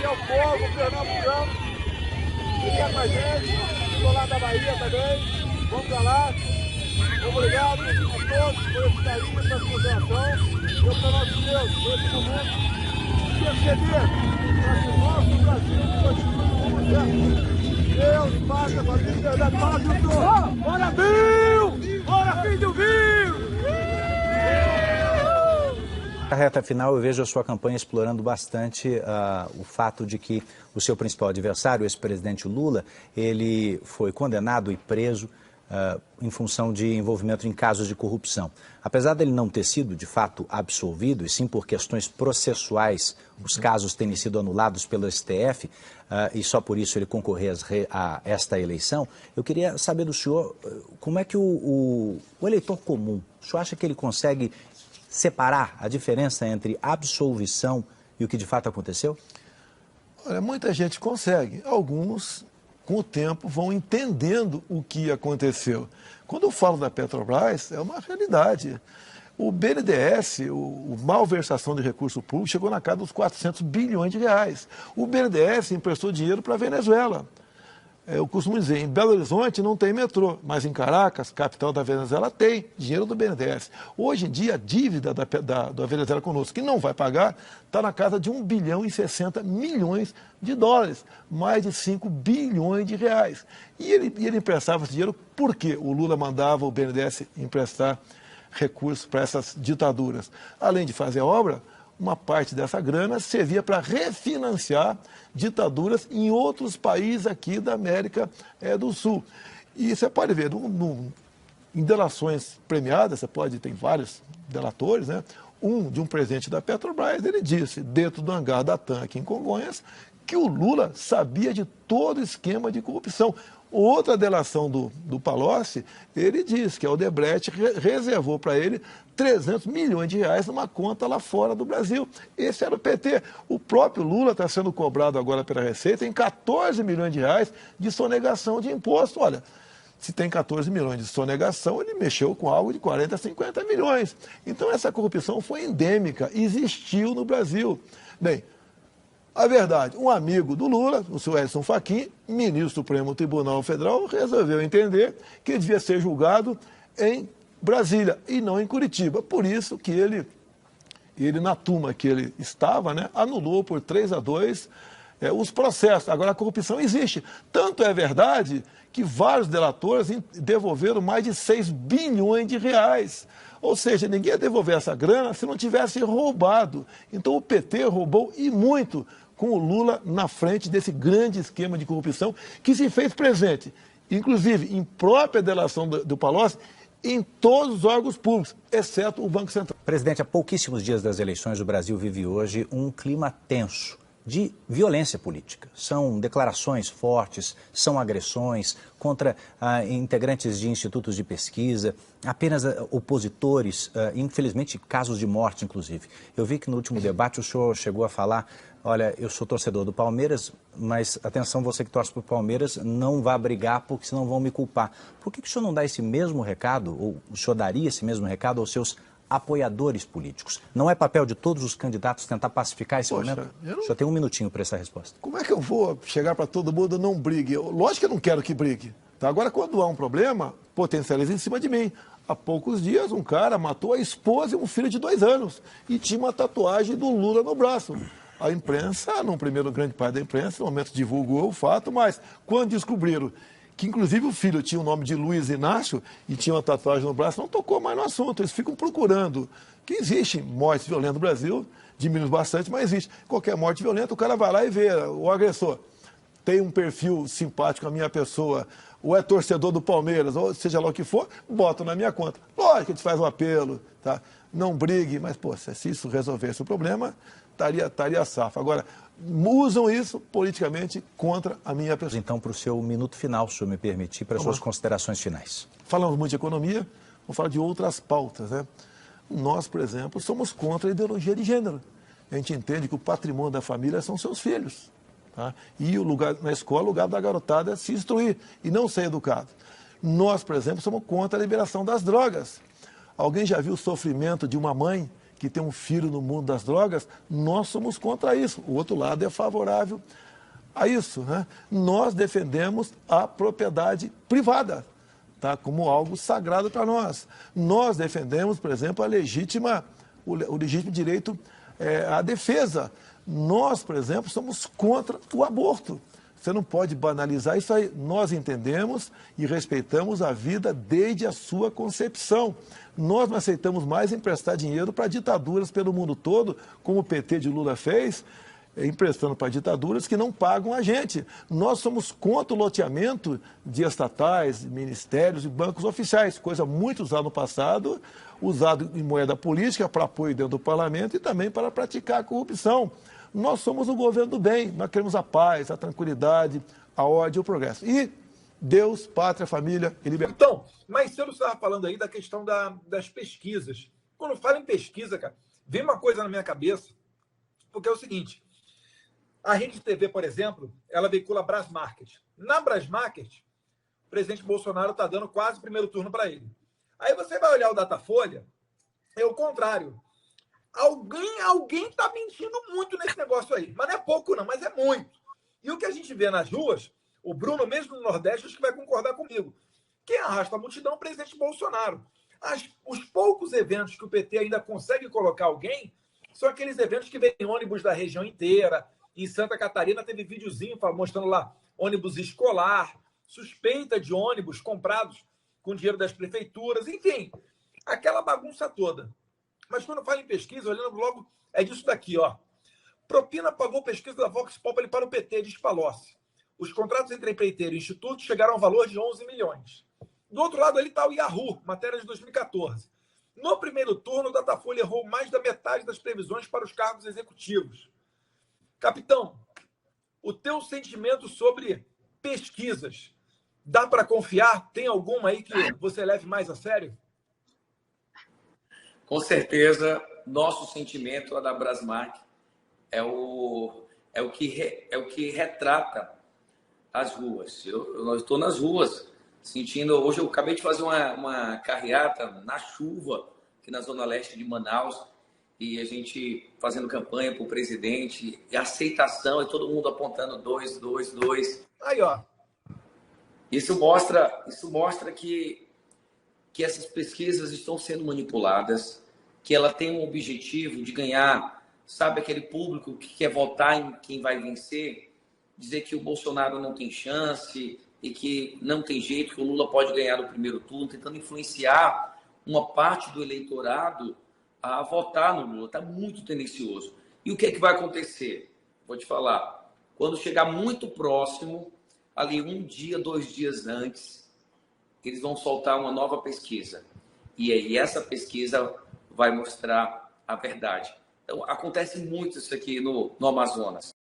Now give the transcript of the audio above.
é o povo pernambucano que quer com a gente, do lado da Bahia também. Vamos pra lá. Obrigado a todos por esse carinho, por essa consideração. Eu, para nosso Deus, nesse momento, interceder para que o nosso Brasil continue como certo. Deus, pátria, família, liberdade, fala junto! Bora, Bill! Bora, filho do Bill! Na reta final, eu vejo a sua campanha explorando bastante o fato de que o seu principal adversário, o ex-presidente Lula, ele foi condenado e preso em função de envolvimento em casos de corrupção. Apesar dele não ter sido, de fato, absolvido, e sim por questões processuais, os casos terem sido anulados pelo STF, e só por isso ele concorrer a esta eleição, eu queria saber do senhor como é que o eleitor comum, o senhor acha que ele consegue separar a diferença entre absolvição e o que de fato aconteceu? Olha, muita gente consegue. Alguns, com o tempo, vão entendendo o que aconteceu. Quando eu falo da Petrobras, é uma realidade. O BNDES, o malversação de recurso público, chegou na casa dos 400 bilhões de reais. O BNDES emprestou dinheiro para a Venezuela. Eu costumo dizer, em Belo Horizonte não tem metrô, mas em Caracas, capital da Venezuela, tem dinheiro do BNDES. Hoje em dia, a dívida da Venezuela conosco, que não vai pagar, está na casa de 1 bilhão e 60 milhões de dólares, mais de 5 bilhões de reais. E ele emprestava esse dinheiro porque o Lula mandava o BNDES emprestar recursos para essas ditaduras. Além de fazer obra, uma parte dessa grana servia para refinanciar ditaduras em outros países aqui da América do Sul. E você pode ver, em delações premiadas, tem vários delatores, né? De um presidente da Petrobras, ele disse, dentro do hangar da TAM aqui em Congonhas, que o Lula sabia de todo o esquema de corrupção. Outra delação do Palocci, ele diz que a Odebrecht reservou para ele 300 milhões de reais numa conta lá fora do Brasil. Esse era o PT. O próprio Lula está sendo cobrado agora pela Receita em 14 milhões de reais de sonegação de imposto. Olha, se tem 14 milhões de sonegação, ele mexeu com algo de 40 a 50 milhões. Então essa corrupção foi endêmica, existiu no Brasil. Bem, a verdade, um amigo do Lula, o senhor Edson Fachin, ministro do Supremo Tribunal Federal, resolveu entender que ele devia ser julgado em Brasília e não em Curitiba. Por isso que ele na turma que ele estava, né, anulou por 3-2 os processos. Agora, a corrupção existe. Tanto é verdade que vários delatores devolveram mais de 6 bilhões de reais. Ou seja, ninguém ia devolver essa grana se não tivesse roubado. Então, o PT roubou e muito com o Lula na frente desse grande esquema de corrupção que se fez presente, inclusive em própria delação do Palocci, em todos os órgãos públicos, exceto o Banco Central. Presidente, há pouquíssimos dias das eleições, o Brasil vive hoje um clima tenso de violência política. São declarações fortes, são agressões contra integrantes de institutos de pesquisa, apenas opositores, infelizmente casos de morte, inclusive. Eu vi que no último debate o senhor chegou a falar, olha, eu sou torcedor do Palmeiras, mas atenção, você que torce para o Palmeiras, não vá brigar porque senão vão me culpar. Por que o senhor não dá esse mesmo recado, ou o senhor daria esse mesmo recado aos seus apoiadores políticos? Não é papel de todos os candidatos tentar pacificar esse momento? O senhor tem um minutinho para essa resposta. Como é que eu vou chegar para todo mundo, não brigue? Lógico que eu não quero que brigue. Tá? Agora, quando há um problema, potencializa em cima de mim. Há poucos dias, um cara matou a esposa e um filho de 2 anos e tinha uma tatuagem do Lula no braço. A imprensa, no primeiro grande parte da imprensa, no momento divulgou o fato, mas quando descobriram que inclusive o filho tinha o nome de Luiz Inácio e tinha uma tatuagem no braço, não tocou mais no assunto. Eles ficam procurando. Que existe mortes violentas no Brasil, diminui bastante, mas existe. Qualquer morte violenta, o cara vai lá e vê o agressor. Tem um perfil simpático à minha pessoa, ou é torcedor do Palmeiras, ou seja lá o que for, bota na minha conta. Lógico que a gente faz um apelo, tá? Não brigue, mas, pô, se isso resolvesse o problema, estaria safo. Agora, usam isso politicamente contra a minha pessoa. Então, para o seu minuto final, se o senhor me permitir, para as suas considerações finais. Falamos muito de economia, vamos falar de outras pautas, né? Nós, por exemplo, somos contra a ideologia de gênero. A gente entende que o patrimônio da família são seus filhos. Tá? E o lugar, na escola, o lugar da garotada é se instruir e não ser educado. Nós, por exemplo, somos contra a liberação das drogas. Alguém já viu o sofrimento de uma mãe que tem um filho no mundo das drogas, nós somos contra isso. O outro lado é favorável a isso, né? Nós defendemos a propriedade privada, tá? Como algo sagrado para nós. Nós defendemos, por exemplo, o legítimo direito à defesa. Nós, por exemplo, somos contra o aborto. Você não pode banalizar isso aí. Nós entendemos e respeitamos a vida desde a sua concepção. Nós não aceitamos mais emprestar dinheiro para ditaduras pelo mundo todo, como o PT de Lula fez, emprestando para ditaduras que não pagam a gente. Nós somos contra o loteamento de estatais, ministérios e bancos oficiais, coisa muito usada no passado, usado em moeda política para apoio dentro do parlamento e também para praticar a corrupção. Nós somos o governo do bem, nós queremos a paz, a tranquilidade, a ordem e o progresso. E Deus, pátria, família e liberdade. Então, mais cedo você estava falando aí da questão das pesquisas. Quando fala em pesquisa, cara, vem uma coisa na minha cabeça, porque é o seguinte, a Rede TV, por exemplo, ela veicula a Brasmarket. Na Brasmarket, o presidente Bolsonaro está dando quase o primeiro turno para ele. Aí você vai olhar o Datafolha, é o contrário. Alguém está mentindo muito nesse negócio aí. Mas não é pouco, não, mas é muito. E o que a gente vê nas ruas, o Bruno, mesmo no Nordeste, acho que vai concordar comigo. Quem arrasta a multidão é o presidente Bolsonaro. Os poucos eventos que o PT ainda consegue colocar alguém são aqueles eventos que vêm ônibus da região inteira. Em Santa Catarina teve videozinho mostrando lá ônibus escolar, suspeita de ônibus comprados com dinheiro das prefeituras, enfim, aquela bagunça toda. Mas quando fala em pesquisa, olhando logo, é disso daqui, ó. Propina pagou pesquisa da Vox Populi para o PT, diz Palocci. Os contratos entre empreiteiro e instituto chegaram ao valor de 11 milhões. Do outro lado ali está o Yahoo, matéria de 2014. No primeiro turno, o Datafolha errou mais da metade das previsões para os cargos executivos. Capitão, o teu sentimento sobre pesquisas, dá para confiar? Tem alguma aí que você leve mais a sério? Com certeza, nosso sentimento, a da Brasmarket, é o que retrata as ruas. Eu estou nas ruas, sentindo... Hoje eu acabei de fazer uma carreata na chuva, aqui na zona leste de Manaus, e a gente fazendo campanha para o presidente, e a aceitação, e todo mundo apontando 2, 2, 2. Aí, ó. Isso mostra que essas pesquisas estão sendo manipuladas, que ela tem um objetivo de ganhar, sabe, aquele público que quer votar em quem vai vencer, dizer que o Bolsonaro não tem chance e que não tem jeito, que o Lula pode ganhar no primeiro turno, tentando influenciar uma parte do eleitorado a votar no Lula. Está muito tendencioso. E o que é que vai acontecer? Vou te falar. Quando chegar muito próximo, ali 1 dia, 2 dias antes, eles vão soltar uma nova pesquisa. E aí essa pesquisa vai mostrar a verdade. Então, acontece muito isso aqui no Amazonas.